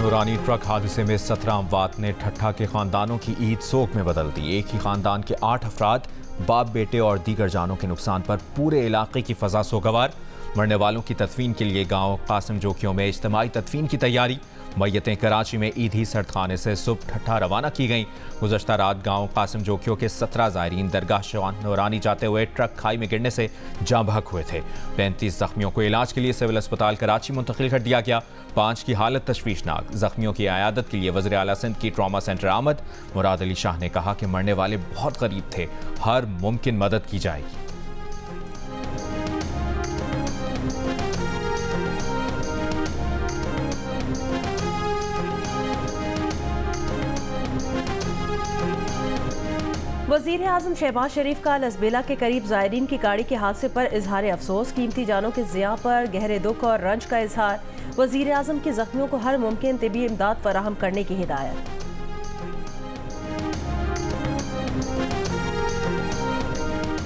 शाहनूरानी truck हादसे में 17 अमवात ने ठट्ठा के खानदानों की ईद सोग में बदल दी। एक ही खानदान के 8 अफराद, बाप बेटे और दीगर जानों के नुकसान पर पूरे इलाके की फजा सोगवार। मरने वालों की तदफीन के लिए गांव कासिम जोखियों में इज्तिमाई तदफीन की तैयारी। मैयतें कराची में ईदी सरदखाने से सुबह ठट्ठा रवाना की गईं। गुज़श्ता रात गांव कासिम जोखियों के 17 ज़ायरीन दरगाह शाहनूरानी जाते हुए ट्रक खाई में गिरने से जाँ बहक हुए थे। 35 जख्मियों को इलाज के लिए सिविल अस्पताल कराची मुंतकिल कर दिया गया। 5 की हालत तशवीशनाक। जख्मियों की अयादत के लिए वज़ीर आला सिंध की ट्रॉमा सेंटर आमद। मुराद अली शाह ने कहा कि मरने वाले बहुत करीब थे, हर मुमकिन मदद की जाएगी। वज़ीर आज़म शहबाज शरीफ का लसबेला के करीब ज़ायरीन की गाड़ी के हादसे पर इजहार अफसोस। कीमती जानों के ज़िया पर गहरे दुख और रंज का इजहार। वज़ीर आज़म के ज़ख्मियों को हर मुमकिन तिबी इमदाद फराहम करने की हिदायत।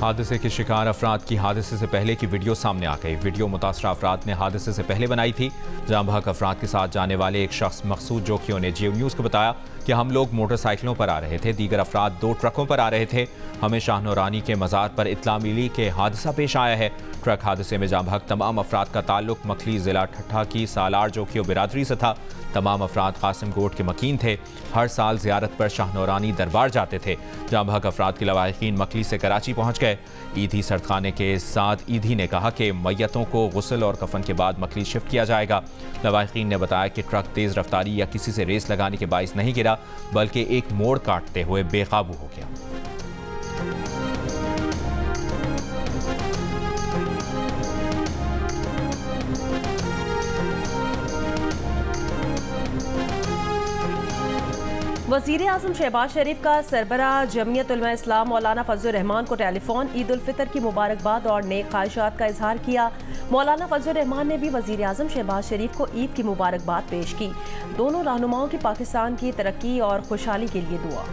हादसे के शिकार अफराद की हादसे से पहले की वीडियो सामने आ गई। वीडियो मुतासरा अफराद ने हादसे से पहले बनाई थी। जाँ बहक अफराद के साथ जाने वाले एक शख्स मकसूद जोखियों ने जियो न्यूज़ को बताया कि हम लोग मोटरसाइकिलों पर आ रहे थे, दीगर अफराद 2 ट्रकों पर आ रहे थे। हमें शाहनूरानी के मज़ार पर इत्तला मिली कि हादसा पेश आया है। ट्रक हादसे में जाँ बहक तमाम अफराद का ताल्लुक मखली ज़िला ठट्ठा की सालार जोखियों बिरादरी से था। तमाम अफराद कासिम गोट के मकीन थे। हर साल ज़ियारत पर शाहनूरानी दरबार जाते थे। जाँ बहक अफराद के लवाहिकीन मखली से कराची पहुँच गए। ईदी सरदखाने के साथ ईदी ने कहा कि मैयतों को गुस्ल और कफन के बाद मखली शिफ्ट किया जाएगा। लवाहिकीन ने बताया कि ट्रक तेज़ रफ्तारी या किसी से रेस लगाने के बाइस नहीं गिरा, बल्कि एक मोड़ काटते हुए बेकाबू हो गया। वज़ीर आज़म शहबाज शरीफ का सरबराह जमीयत उलमा इस्लाम मौलाना फजलुर रहमान को टेलीफोन। ईद उल फितर की मुबारकबाद और नेक ख्वाहिशात का इजहार किया। मौलाना फजलुर रहमान ने भी वज़ीर आज़म शहबाज शरीफ को ईद की मुबारकबाद पेश की। दोनों रहनुमाओं की पाकिस्तान की तरक्की और खुशहाली के लिए दुआ।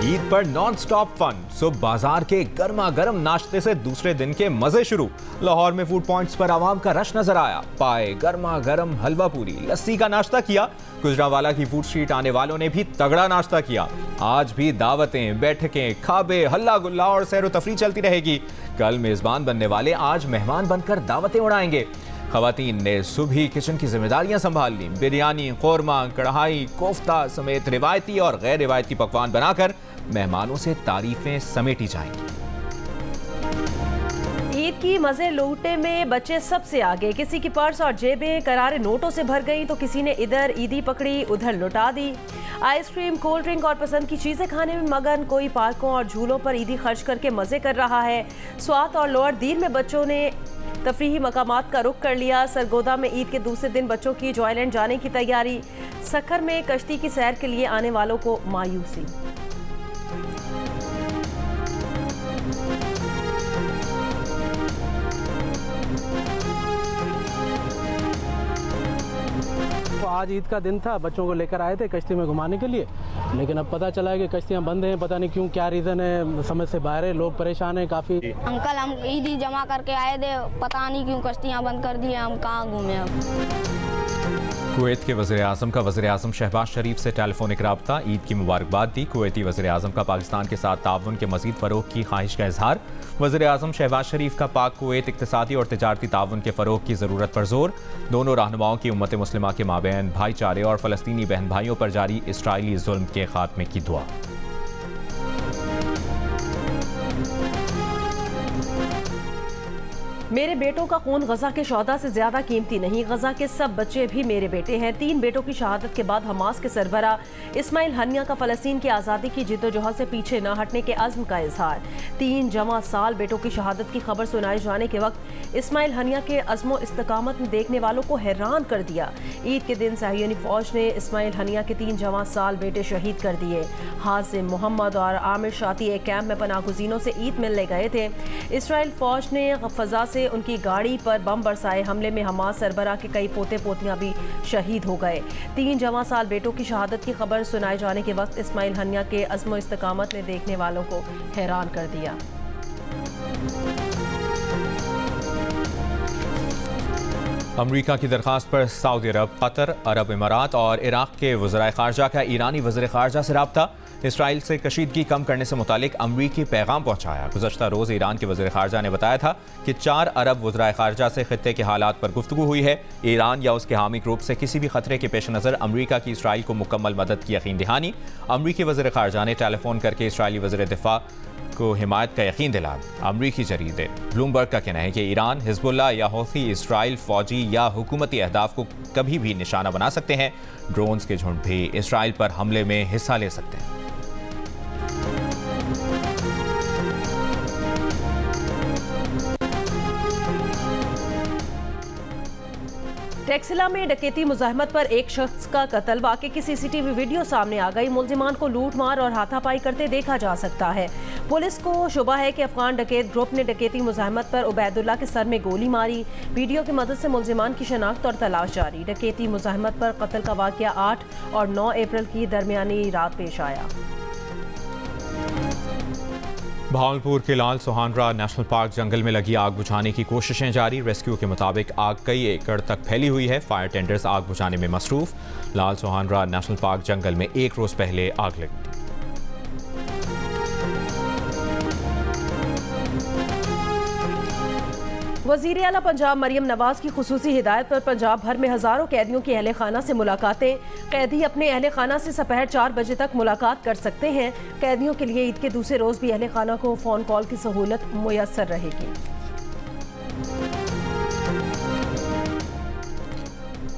ईद पर नॉन स्टॉप फन। सुबह बाजार के गर्मा गर्म नाश्ते से दूसरे दिन के मजे शुरू। लाहौर में फूड पॉइंट्स पर आवाम का रश नजर आया। पाए, गर्मा गर्म हलवा पूरी, लस्सी का नाश्ता किया। गुजरावाला की फूड स्ट्रीट आने वालों ने भी तगड़ा नाश्ता किया। आज भी दावतें, बैठकें, खाबे, हल्ला गुल्ला और सैर तफरी चलती रहेगी। कल मेजबान बनने वाले आज मेहमान बनकर दावतें उड़ाएंगे। खवातीन ने सुबह किचन की जिम्मेदारियां संभाल ली। बिरयानी, कौरमा, कढ़ाई, कोफ्ता समेत रिवायती और गैर रिवायती पकवान बनाकर मेहमानों से तारीफें समेटी जाएंगी। ईद की मजे लूटने में बच्चे सबसे आगे। किसी की पर्स और जेबें करारे नोटों से भर गई तो किसी ने इधर ईदी पकड़ी, उधर लुटा दी। आइसक्रीम, कोल्ड ड्रिंक और पसंद की चीजें खाने में मगन। कोई पार्कों और झूलों पर ईदी खर्च करके मजे कर रहा है। स्वात और लोअर दीर में बच्चों ने तफरीही मकामात का रुख कर लिया। सरगोदा में ईद के दूसरे दिन बच्चों की जॉयलैंड जाने की तैयारी। सखर में कश्ती की सैर के लिए आने वालों को मायूसी। आज ईद का दिन था, बच्चों को लेकर आए थे कश्ती में घुमाने के लिए, लेकिन अब पता चला है कि कश्तियां बंद हैं। पता नहीं क्यों, क्या रीज़न है, समझ से बाहर है। लोग परेशान हैं काफ़ी। अंकल, हम ईदी जमा करके आए थे, पता नहीं क्यों कश्तियां बंद कर दी, हम कहाँ घूमे अब। कुवैत के वज़ीर आज़म का वज़ीर आज़म शहबाज शरीफ से टेलीफोनिक राब्ता। ईद की मुबारकबाद दी। कुवैती वज़ीर आज़म का पाकिस्तान के साथ ताउन के मज़ीद फ़रोग़ की ख्वाहिश का इजहार। वज़ीर आज़म शहबाज शरीफ का पाक कुवैत इक़्तिसादी और तिजारती ताउन के फ़रोग़ की ज़रूरत पर जोर। दोनों रहनुमाओं की उम्मत मुस्लिमा के माबैन भाईचारे और फ़लस्तीनी बहन भाइयों पर जारी इसराइली जुल्म के खात्मे की दुआ। मेरे बेटों का खून गजा के शौदा से ज्यादा कीमती नहीं। गजा के सब बच्चे भी मेरे बेटे हैं। 3 बेटों की शहादत के बाद हमास के सरबरा इस्माइल हनिया का फ़लस्तीन की आज़ादी की जिद्दोजहद से पीछे न हटने के अज़्म का इजहार। 3 जमा साल बेटों की शहादत की खबर सुनाए जाने के वक्त इस्माइल हनिया के अज़्मो इस्तकामत ने देखने वालों को हैरान कर दिया। ईद के दिन सहायनी फ़ौज ने इस्माइल हनिया के 3 जमा साल बेटे शहीद कर दिए। हाजिम मोहम्मद और आमिर शाती एक कैंप में पनाहगुज़ीनों से ईद मिलने गए थे। इसराइल फ़ौज ने फ़ज़ा से उनकी गाड़ी पर बम बरसाए हमले में हमास सरबरा के कई पोते पोतियां भी शहीद हो गए। 3 जवां साल बेटों की शहादत की खबर सुनाए जाने के वक्त इस्माइल हनिया के अज़्म इस्तकामत ने देखने वालों को हैरान कर दिया। अमरीका की दरख्वास्त पर सऊदी अरब, कतर, अरब इमारात और इराक के वज़राए ख़ारजा का ईरानी वज़ीर ख़ारजा से रब्ता। इसराइल से कशीदगी कम करने से मुतालिक अमरीकी पैगाम पहुँचाया। गुज़श्ता रोज़ ईरान के वज़ीर ख़ारजा ने बताया था कि 4 अरब वज़राए ख़ारजा से ख़ित्ते के हालात पर गुफ्तगू हुई है। ईरान या उसके हामी ग्रुप से किसी भी खतरे के पेश नज़र अमरीका की इसराइल को मुकम्मल मदद की यकीन दहानी। अमरीकी वज़ीर ख़ारजा ने टेलीफोन करके इसराइली वज़ीर दिफा को हिमायत का यकीन दिलाया। अमरीकी जरीदे ब्लूमबर्ग का कहना है कि ईरान, हिजबुल्लाह या हौथी इसराइल फौजी या हुकूमती अहदाफ को कभी भी निशाना बना सकते हैं। ड्रोन्स के झुंड भी इसराइल पर हमले में हिस्सा ले सकते हैं। टेक्सिला में डकैती मुज़ाहमत पर एक शख्स का कत्ल। वाक़े की सीसीटीवी वीडियो सामने आ गई। मुलजिमान को लूट मार और हाथापाई करते देखा जा सकता है। पुलिस को शुबा है कि अफगान डकैत ग्रुप ने डकैती मुज़ाहमत पर उबैदुल्ला के सर में गोली मारी। वीडियो की मदद से मुलजिमान की शनाख्त और तलाश जारी। डकैती मुज़ाहमत पर कत्ल का वाक़या 8 और 9 अप्रैल की दरमियानी रात पेश आया। भावलपुर के लाल सुहानरा नेशनल पार्क जंगल में लगी आग बुझाने की कोशिशें जारी। रेस्क्यू के मुताबिक आग कई एकड़ तक फैली हुई है। फायर टेंडर्स आग बुझाने में मसरूफ। लाल सुहानरा नेशनल पार्क जंगल में 1 रोज पहले आग लगी थी। वज़ीर आला पंजाब मरियम नवाज की खुसूसी हिदायत पर पंजाब भर में हज़ारों कैदियों की अहले खाना से मुलाकातें। कैदी अपने अहले खाना से दोपहर 4 बजे तक मुलाकात कर सकते हैं। कैदियों के लिए ईद के दूसरे रोज़ भी अहले खाना को फ़ोन कॉल की सहूलत मुयस्सर रहेगी।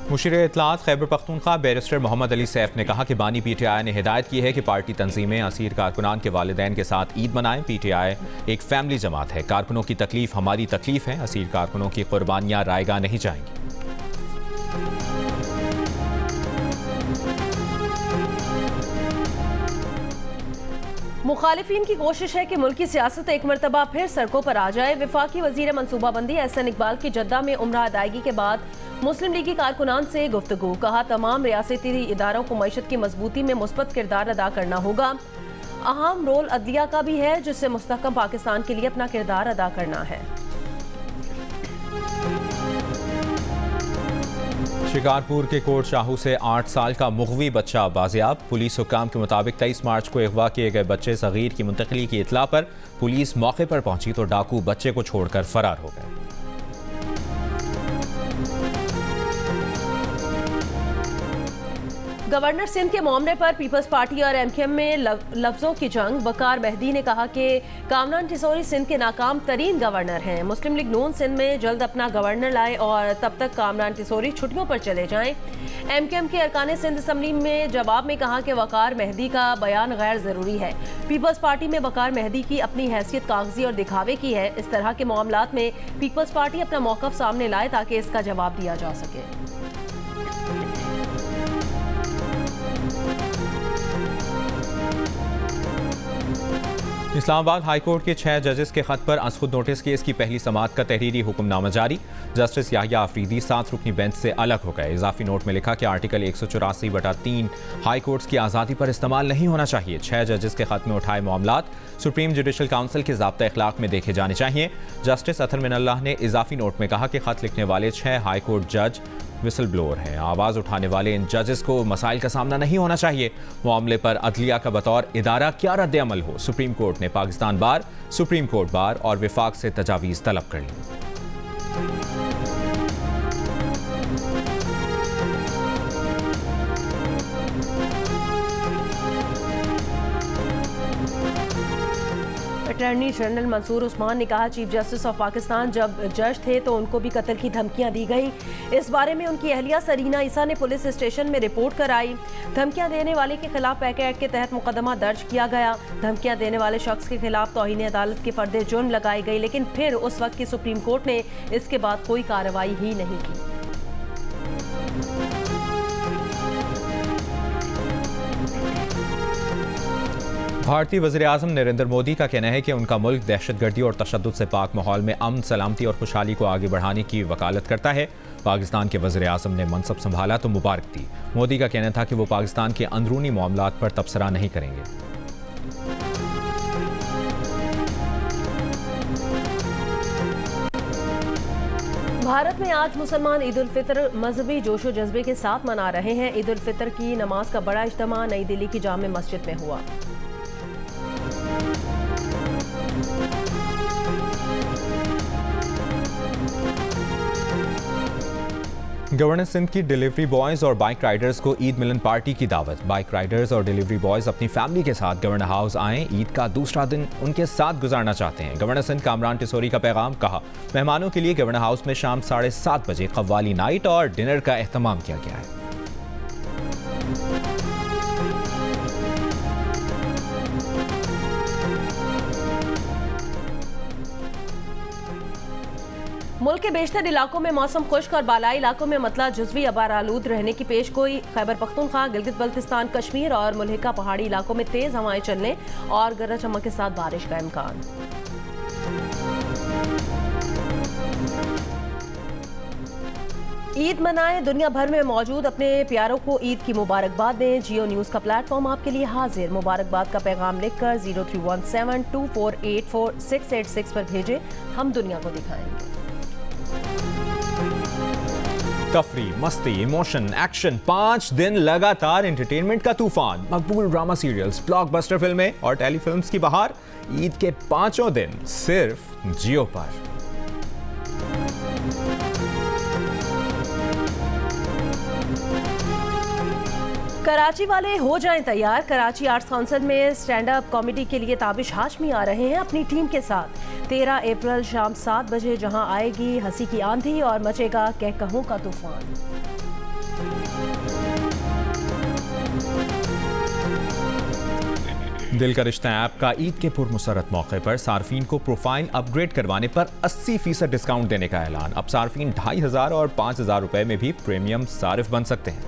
मुशीर इत्तलात खैबर पख्तूनख्वा बैरिस्टर मोहम्मद अली सैफ ने कहा कि बानी PTI ने हिदायत की है कि पार्टी तंजीमें असीर कारकुनान के वालिदैन के साथ ईद मनाएं। PTI एक फैमिली जमात है। कारकुनों की तकलीफ हमारी तकलीफ है। असीर कारकुनों की कुर्बानियाँ रायगा नहीं जाएंगी। मुखालिफिन की कोशिश है कि मुल्की सियासत एक मरतबा फिर सड़कों पर आ जाए। वफाकी वजीर मनसूबाबंदी एहसन इकबाल की जद्दा में उम्रा अदायगी के बाद मुस्लिम लीगी कारकुनान से गुफ्तगू। कहा तमाम रियासती इदारों को मईशत की मजबूती में मुस्बत किरदार अदा करना होगा। अहम रोल अदलिया का भी है जिससे मुस्तहकम पाकिस्तान के लिए अपना किरदार अदा करना है। शिकारपुर के कोट शाहू से 8 साल का मुग़वी बच्चा बाजियाब। पुलिस हुक्काम के मुताबिक 23 मार्च को अगवा किए गए बच्चे सगीर की मुंतकिली की इतला पर पुलिस मौके पर पहुंची तो डाकू बच्चे को छोड़कर फरार हो गए। गवर्नर सिंध के मामले पर पीपल्स पार्टी और MKM में लफ्जों की जंग। वकार मेहदी ने कहा कि कामरान टिसोरी सिंध के नाकाम तरीन गवर्नर हैं। मुस्लिम लीग नून सिंध में जल्द अपना गवर्नर लाए और तब तक कामरान टिसोरी छुट्टियों पर चले जाएं। MKM के अरकान सिंध असम्बली में जवाब में कहा कि वकार मेहदी का बयान गैर ज़रूरी है। पीपल्स पार्टी में वकार मेहदी की अपनी हैसियत कागजी और दिखावे की है। इस तरह के मामलात में पीपल्स पार्टी अपना मौक़िफ़ सामने लाए ताकि इसका जवाब दिया जा सके। इस्लामाबाद हाईकोर्ट के 6 जजेस के खत पर अज़खुद नोटिस केस की पहली समाअत का तहरीरी हुक्मनामा जारी। जस्टिस याहिया आफरीदी 7 रुकनी बेंच से अलग हो गए। इजाफी नोट में लिखा कि आर्टिकल 184/3 हाई कोर्ट्स की आज़ादी पर इस्तेमाल नहीं होना चाहिए। 6 जजेस के खत में उठाए मामलात सुप्रीम जुडिशल काउंसिल के ज़ाब्ता अखलाक में देखे जाने चाहिए। जस्टिस अतर मिनल्लाह ने इजाफी नोट में कहा कि खत लिखने वाले 6 हाई कोर्ट जज विसल ब्लोअर हैं। आवाज़ उठाने वाले इन जजेस को मसाइल का सामना नहीं होना चाहिए। मामले पर अदलिया का बतौर इदारा क्या रद्द अमल हो। सुप्रीम कोर्ट ने पाकिस्तान बार, सुप्रीम कोर्ट बार और विफाक से तजावीज़ तलब कर ली। अटॉर्नी जनरल मंसूर उस्मान ने कहा चीफ जस्टिस ऑफ पाकिस्तान जब जज थे तो उनको भी कत्ल की धमकियां दी गई। इस बारे में उनकी अहलिया सरीना ईसा ने पुलिस स्टेशन में रिपोर्ट कराई। धमकियां देने वाले के खिलाफ पैके एक्ट के तहत मुकदमा दर्ज किया गया। धमकियां देने वाले शख्स के खिलाफ तौहीन अदालत की फर्द जुर्म लगाई गई, लेकिन फिर उस वक्त की सुप्रीम कोर्ट ने इसके बाद कोई कार्रवाई ही नहीं की। भारतीय वज़ीर-ए-आज़म नरेंद्र मोदी का कहना है कि उनका मुल्क दहशतगर्दी और तशद्दुद से पाक माहौल में अमन, सलामती और खुशहाली को आगे बढ़ाने की वकालत करता है। पाकिस्तान के वज़ीर-ए-आज़म ने मनसब संभाला तो मुबारक दी। मोदी का कहना था कि वो पाकिस्तान के अंदरूनी मामलात पर तबसरा नहीं करेंगे। भारत में आज मुसलमान ईद उल फितर मजहबी जोशो जज्बे के साथ मना रहे हैं। ईद उल फितर की नमाज का बड़ा इज्तिमा नई दिल्ली की जामे मस्जिद में हुआ। गवर्नर सिंध की डिलीवरी बॉयज और बाइक राइडर्स को ईद मिलन पार्टी की दावत। बाइक राइडर्स और डिलीवरी बॉयज अपनी फैमिली के साथ गवर्नर हाउस आएं, ईद का दूसरा दिन उनके साथ गुजारना चाहते हैं। गवर्नर सिंध कामरान टिसोरी का पैगाम, कहा मेहमानों के लिए गवर्नर हाउस में शाम 7:30 बजे कव्वाली नाइट और डिनर का एहतमाम किया गया है। मुल्क के बेशतर इलाकों में मौसम खुश्क और बालाई इलाकों में मतला जुज़वी अबार आलूद रहने की पेश गोई। खैबर पख्तूनख्वा, गिलगित बल्तिस्तान, कश्मीर और मुल्हिका पहाड़ी इलाकों में तेज हवाएं चलने और गरज चमक के साथ बारिश का इम्कान। ईद मनाएं, दुनिया भर में मौजूद अपने प्यारों को ईद की मुबारकबाद दें। जियो न्यूज़ का प्लेटफॉर्म आपके लिए हाजिर। मुबारकबाद का पैगाम लिखकर 03172484 पर भेजें, हम दुनिया को दिखाएंगे। तफरी, मस्ती, इमोशन, एक्शन, 5 दिन लगातार एंटरटेनमेंट का तूफान। मकबूल ड्रामा सीरियल्स, ब्लॉकबस्टर फिल्में और टेलीफिल्म्स की बहार। ईद के 5 दिन सिर्फ जियो पर। कराची वाले हो जाएं तैयार। कराची आर्ट्स काउंसिल में स्टैंड अप कॉमेडी के लिए ताबिश हाशमी आ रहे हैं अपनी टीम के साथ। 13 अप्रैल शाम 7 बजे जहां आएगी हंसी की आंधी और मचेगा कहकहों का तूफान। दिल का रिश्ता ऐप का ईद के पुरमुसरत मौके पर सार्फिन को प्रोफाइल अपग्रेड करवाने पर 80% डिस्काउंट देने का ऐलान। अब सार्फिन 2500 और 5000 रुपए में भी प्रीमियम सारिफ बन सकते हैं।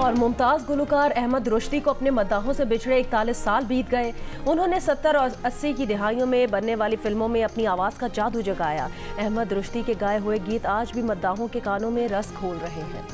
और मुमताज़ गुलकार अहमद रुश्दी को अपने मद्दाहों से बिछड़े 41 साल बीत गए। उन्होंने 70 और 80 की दिहाइयों में बनने वाली फिल्मों में अपनी आवाज़ का जादू जगाया। अहमद रुश्दी के गाए हुए गीत आज भी मद्दाहों के कानों में रस घोल रहे हैं।